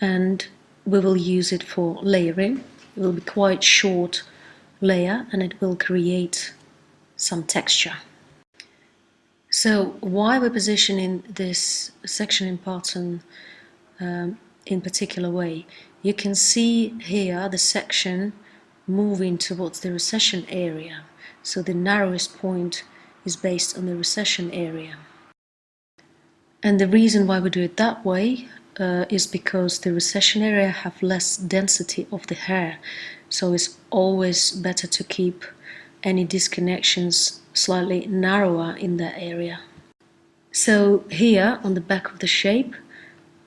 and we will use it for layering. It will be quite short layer and it will create some texture. So why we're positioning this section in pattern in particular way? You can see here the section moving towards the recession area. So the narrowest point is based on the recession area. And the reason why we do it that way is because the recession area have less density of the hair. So it's always better to keep any disconnections slightly narrower in that area. So here on the back of the shape,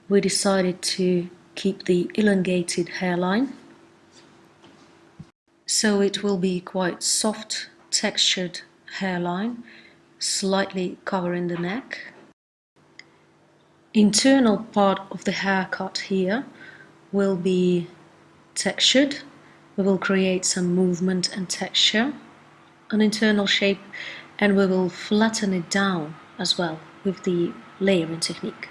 we decided to keep the elongated hairline. So it will be quite soft textured hairline, slightly covering the neck. Internal part of the haircut here will be textured. We will create some movement and texture on internal shape, and we will flatten it down as well with the layering technique.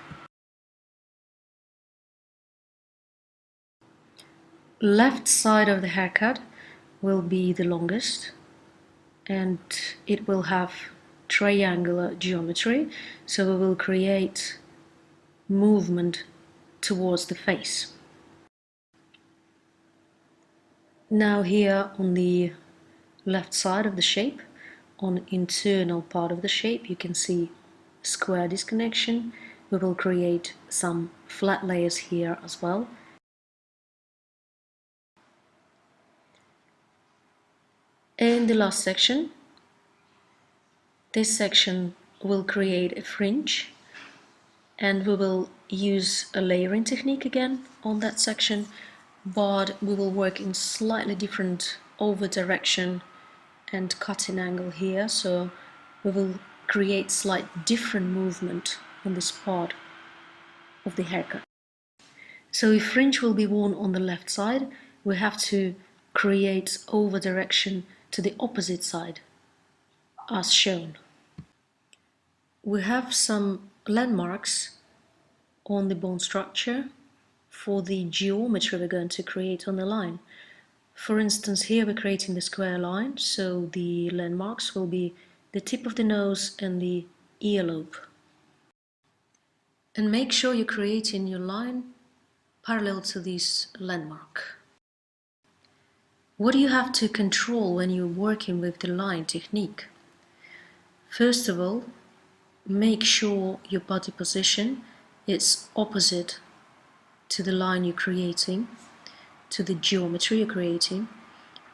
Left side of the haircut will be the longest, and it will have triangular geometry, so we will create movement towards the face. Now here on the left side of the shape, on internal part of the shape, you can see square disconnection. We will create some flat layers here as well. In the last section, this section will create a fringe, and we will use a layering technique again on that section, but we will work in slightly different over direction and cutting angle here, so we will create slight different movement on this part of the haircut. So if fringe will be worn on the left side, we have to create over direction to the opposite side, as shown. We have some landmarks on the bone structure for the geometry we're going to create on the line. For instance, here we're creating the square line, so the landmarks will be the tip of the nose and the earlobe. And make sure you're creating your line parallel to this landmark. What do you have to control when you're working with the line technique? First of all, make sure your body position is opposite to the line you're creating, to the geometry you're creating.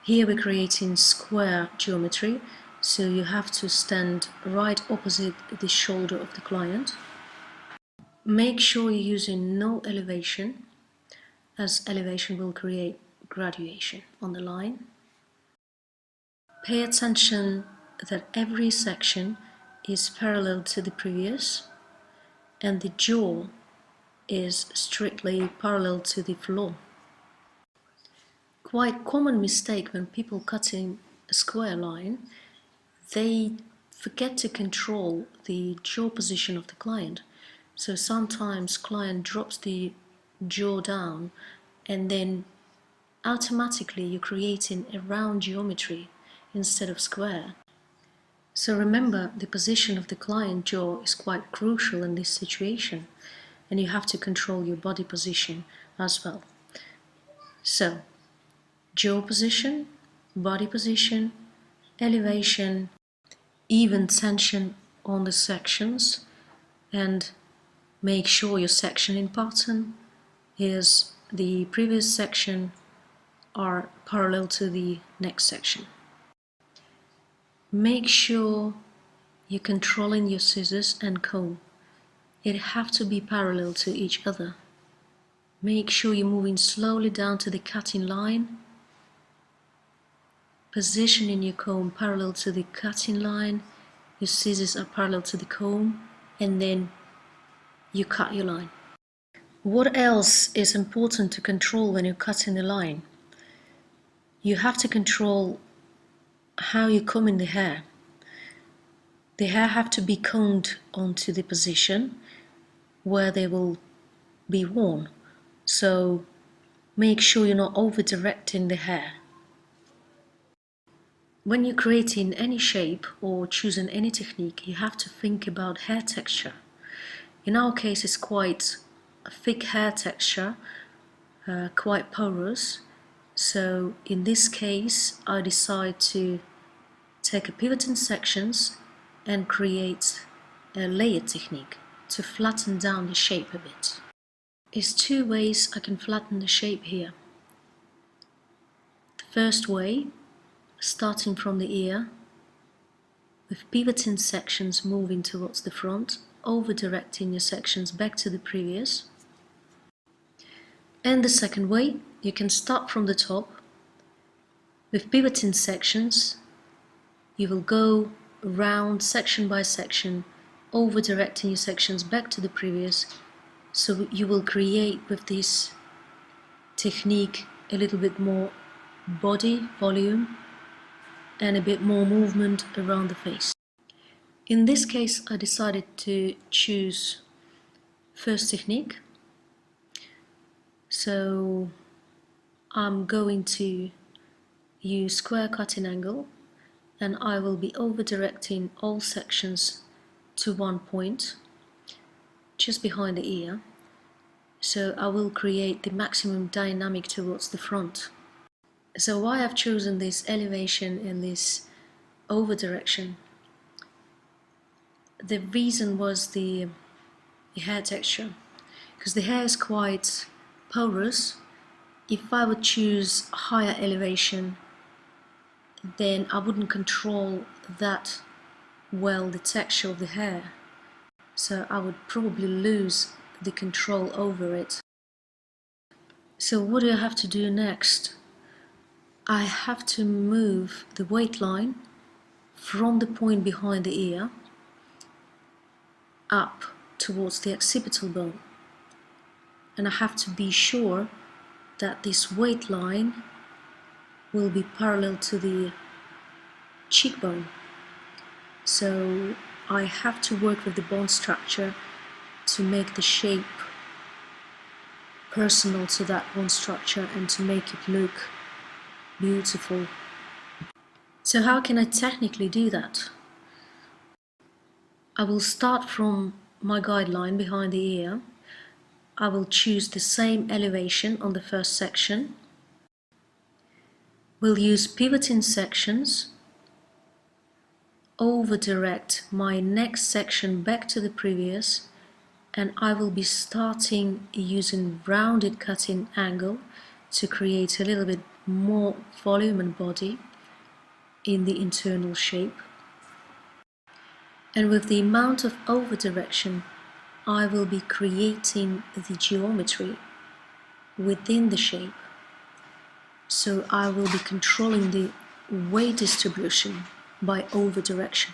Here we're creating square geometry, so you have to stand right opposite the shoulder of the client. Make sure you're using no elevation, as elevation will create graduation on the line. Pay attention that every section is parallel to the previous, and the jaw is strictly parallel to the floor. Quite common mistake when people cutting a square line, they forget to control the jaw position of the client. So sometimes client drops the jaw down, and then automatically you're creating a round geometry instead of square. So remember, the position of the client jaw is quite crucial in this situation, and you have to control your body position as well. So, jaw position, body position, elevation, even tension on the sections, and make sure your section in pattern is the previous section are parallel to the next section. Make sure you're controlling your scissors and comb. It have to be parallel to each other. Make sure you're moving slowly down to the cutting line, positioning your comb parallel to the cutting line, your scissors are parallel to the comb, and then you cut your line. What else is important to control when you're cutting the line? You have to control how you comb in the hair. The hair have to be combed onto the position where they will be worn. so make sure you're not over directing the hair. When you're creating any shape or choosing any technique, you have to think about hair texture. In our case, it's quite a thick hair texture, quite porous. So in this case, I decide to take a pivot in sections and create a layer technique to flatten down the shape a bit. There's two ways I can flatten the shape here. The first way, starting from the ear, with pivoting sections moving towards the front, over directing your sections back to the previous. And the second way, you can start from the top. With pivoting sections, you will go around section by section, over directing your sections back to the previous, so you will create with this technique a little bit more body volume and a bit more movement around the face. In this case, I decided to choose first technique, so I'm going to use square cutting angle, and I will be over directing all sections to one point just behind the ear, so I will create the maximum dynamic towards the front. So why I've chosen this elevation and this over direction, the reason was the hair texture, because the hair is quite porous. If I would choose higher elevation, then I wouldn't control that well the texture of the hair, so I would probably lose the control over it. So what do I have to do next? I have to move the weight line from the point behind the ear up towards the occipital bone, and I have to be sure that this weight line will be parallel to the cheekbone. So I have to work with the bone structure to make the shape personal to that bone structure and to make it look beautiful. So how can I technically do that? I will start from my guideline behind the ear. I will choose the same elevation on the first section. We'll use pivoting sections, over direct my next section back to the previous, and I will be starting using rounded cutting angle to create a little bit more volume and body in the internal shape. And with the amount of over direction, I will be creating the geometry within the shape. So I will be controlling the weight distribution by over direction.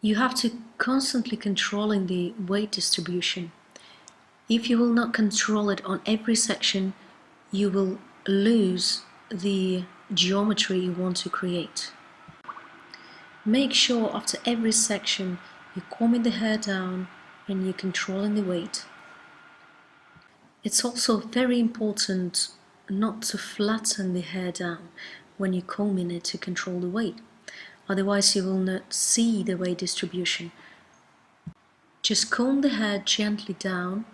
You have to constantly controlling the weight distribution. If you will not control it on every section, you will lose the geometry you want to create. Make sure after every section you're combing the hair down and you're controlling the weight. It's also very important not to flatten the hair down when you're combing it to control the weight. Otherwise you will not see the weight distribution. Just comb the hair gently down